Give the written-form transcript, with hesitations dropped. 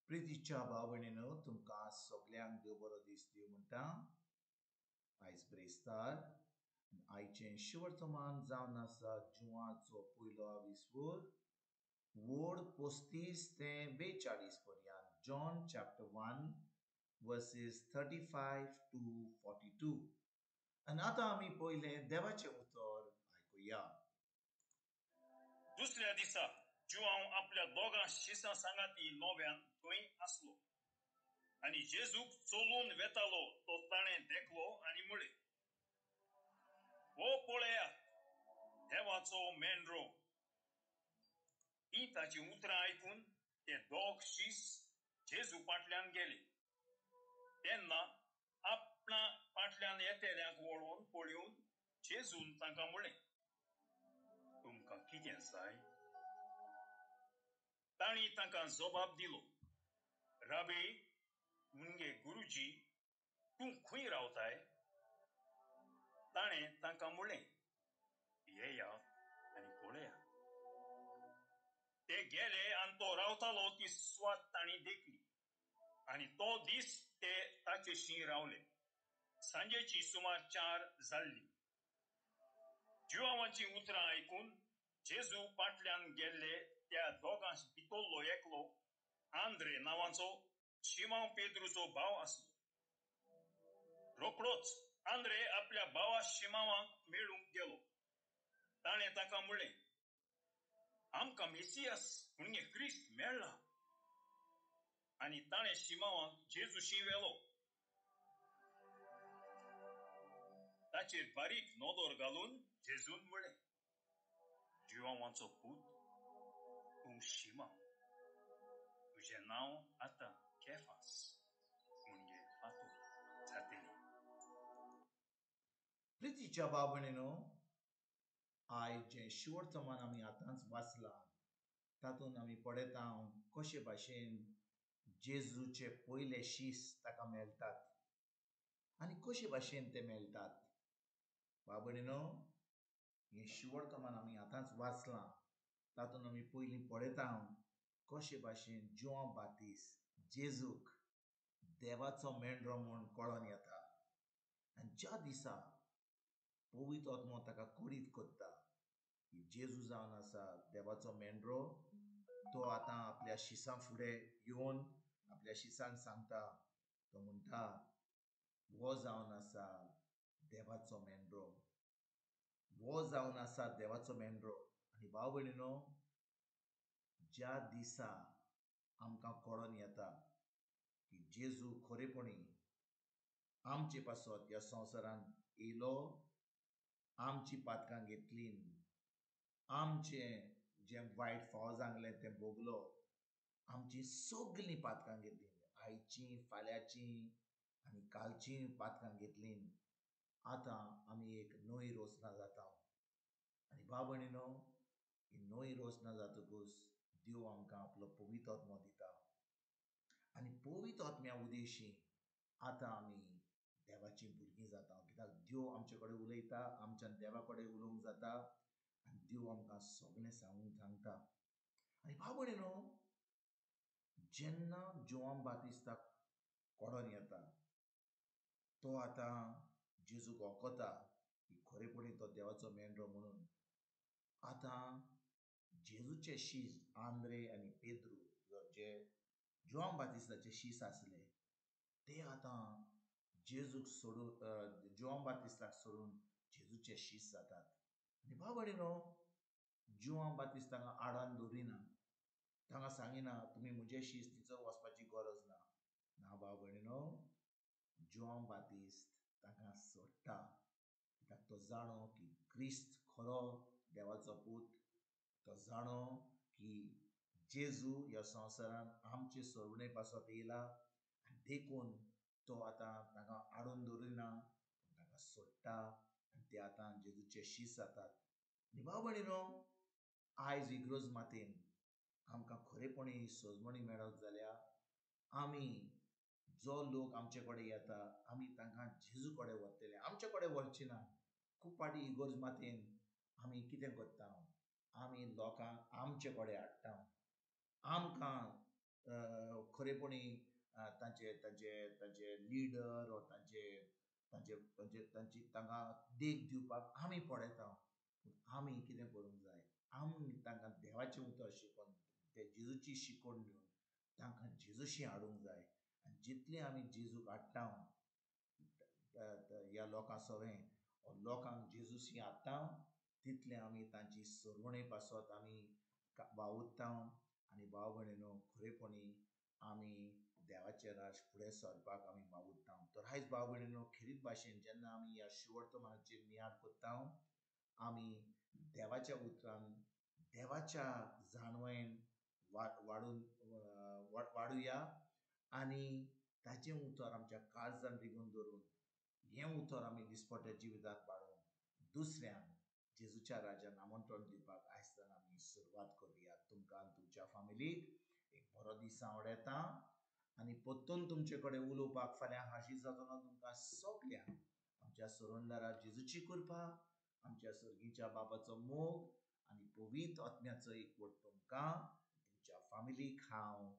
प्रितीच्या भावणेनो तुमकां सगल्यांक देव बरो दीस दिवं म्हणटा. आयज ब्रेस्तार आयचें शिवर्तमान जावन आसा जुवाचो पयलो विस्वोर वोड 35 ते 42 पर्यंत. John chapter 1 versus 35 to 42. आनी आतां आमी पयलें देवाचें उतर आयकुया. दुसऱ्या दिसा जुआंव आपल्या दोगां शिसां सांगाती नोव्यान थंय आसलो आनी जेजूक चलून वेतालो तो ताणें देखलो आनी म्हळें, "हो पळयात, देवाचो मेंढरो." ती ताची उतरां आयकून ते दोग शीस जेजू फाटल्यान गेले. तेन्ना आपणा फाटल्यान येतेल्यांक वळोवन पळयोवन जेजून तांकां म्हळें, "तुमकां कितें जाय?" तांणी तांकां जबाब दिलो, "राबी, मुंगे गुरुजी, तूं खंय रावताय?" ताणें तांकां म्हळें, "येयात आनी पळयात." ते गेले आनी तो रावतालो ती सुवात तांणी देखली आनी तो दीस ते ताचेशी रावले. सांजेची सुमार 4 जाल्ली. जुआवांची उतरां आयकून जेजू फाटल्यान गेल्ले त्या दोगां भितरलो एकलो आंद्रे नांवाचो शिमांव पेद्रूचो भाव आसलो. रोखडोच आंद्रे आपल्या भावा शिमावाक मेळूंक गेलो. ताणें ताका म्हळें, "आमकां मेसियास म्हणजे ख्रिस्त मेळ्ळा." आनी ताणें शिमावाक जेजूशी व्हेलो. ताचेर बारीक नोदोर घालून जेजून म्हळें, "जुआवांचो पूत, तूं शिमाव. तुजें नांव आतां केफास म्हणजे फातर जातलें." प्रितीच्या भावणेनो, आयज जें शिवर्तमान आमी आतांच वाचलां तातूंत आमी पळयता कशे भाशेन जेजूचे पयले शीस ताका मेळटात आनी कशे भाशेन ते मेळटात. भावणेनो, हें शिवर्तमान आमी आतांच वाचलां तातूंत आमी पयलीं पळयता कशे भाशेन जॉन बातिस्ट जेजूक देवाचो मेंढरो म्हूण कळोन येता आनी ज्या दिसा पवित्र आत्मो ताका कोरीत करता की जेजू जावन आसा देवाचो मेंढरो, तो आतां आपल्या शिसां फुडें येवन आपल्या शिसांक सांगता, तो म्हणटा, हो जावन आसा देवाचो मेंढरो, हो जावन आसा देवाचो मेंढरो. आनी भाव भयणीनो, ज्या दिसा आमकां कळोन येता की जेजू खरेपणी आमचे पासत ह्या संवसारांत येयलो, आमची पातकां घेतली, आमचें जें वायट फाव जाल्लें तें भोगलो, आमची सगळीं पातकां घेतली, आयचीं, फाल्यांचीं आनी कालचीं पातकां घेतली. आतां आमी एक नवी रोसना जाता. आनी भाव भयणीनो, ही नवी रोसना जातकूच देव आमकां आपलो पवित्र आत्मो दिता आनी पवित्र आत्म्या उदेशी आतां आमी देवाची भुरगीं जाता. कित्याक देव आमचे कडेन उलयता, आमच्यान देवा कडेन उलोवंक जाता आनी देव आमकां सगळें सांगता. आनी भाव भयणीनो, जेन्ना जॉन बातिस्ताक कळोन येता, तो आतां जेजूक वळखता की खरेपणी तो देवाचो मेंढरो म्हणून, आतां जेजूचे शीस आंद्रे आनी पेद्रू जे जॉन बातिस्ताचे शीस आसले, ते आतां जेजूक सोडून जॉन बातिस्ताक सोडून जेजूचे शीस जातात. आनी भाव भयणीनो, जॉन बातिस्ताक आडान दवरिना, तांकां सांगिना तुमी म्हजे शीस थंयसर वचपाची गरज ना. ना भाव भयणीनो, जॉन बातिस्ट तांकां सोडटा, कित्याक तो जाणो की क्रिस्त खरो देवाचो पूत, तो जाणो की जेजू ह्या संवसारांत आमचे सोडवणे पासत येयला आनी देखून तो आतां तांकां आडून दवरिना, तांकां सोडटा आनी ते आतां जेजूचे शीस जातात. आनी भाव भयणीनो, आयज इग्रोज मातेन आमकां खरेपणी सोजमणी मेळत जाल्यार आमी जो लोक आमचे कडेन येता आमी तांकां जेजू कडेन व्हरतले, आमचे कडेन व्हरची ना. खूब फावटी इगोर्ज मातेन आमी कितें करता, आमी लोकांक आमचे कडेन हाडटा, आमकां खरेपणी तांचे तांचे तांचे लिडर वा तांचे तांचे तांचे तांची तांकां देख दिवपाक आमी पळयता. पूण आमी कितें करूंक जाय, आमी तांकां देवाचें उतर शिकोवन ते जेजूची शिकवण दिवन तांकां जेजूशी हाडूंक जाय. आनी जितले आमी जेजूक हाडटा ह्या लोकां सवें लोकांक जेजूशी हाडटा तितले आमी तांची सरवणे पासत आमी वावुरता. आनी भाव भयणीनो, खरेपणी आमी देवाचें राज फुडें सरपाक आमी वावुरता. तर आयज भाव भयणीनो, खेरीत भाशेन जेन्ना आमी ह्या शिवर्तमानाचेर नियाळ कोत्ता, आमी देवाच्या उतरान देवाच्या जाणवेन वाडुया आनी ताचें उतर आमच्या काळजान रिगून धरून हें उतर आमी दिसपट्या जिवितांत वाडोवन दुसऱ्यांक जेजूच्या राज्यान आमंत्रण दिवपाक आयजसान आमी सुरवात करुया. तुमकां आनी तुमच्या फॅमिलीक एक बरो दीस हांव येता आनी परतून तुमचे कडेन उलोवपाक फाल्यां हाजीर जातना तुमकां सगल्यांक आमच्या सुरवंदारा जेजूची कृपा, आमच्या सर्गीच्या बाबाचो मोग आनी पवित्र आत्म्याचो एकवट तुमकां तुमच्या फॅमिलीक हांव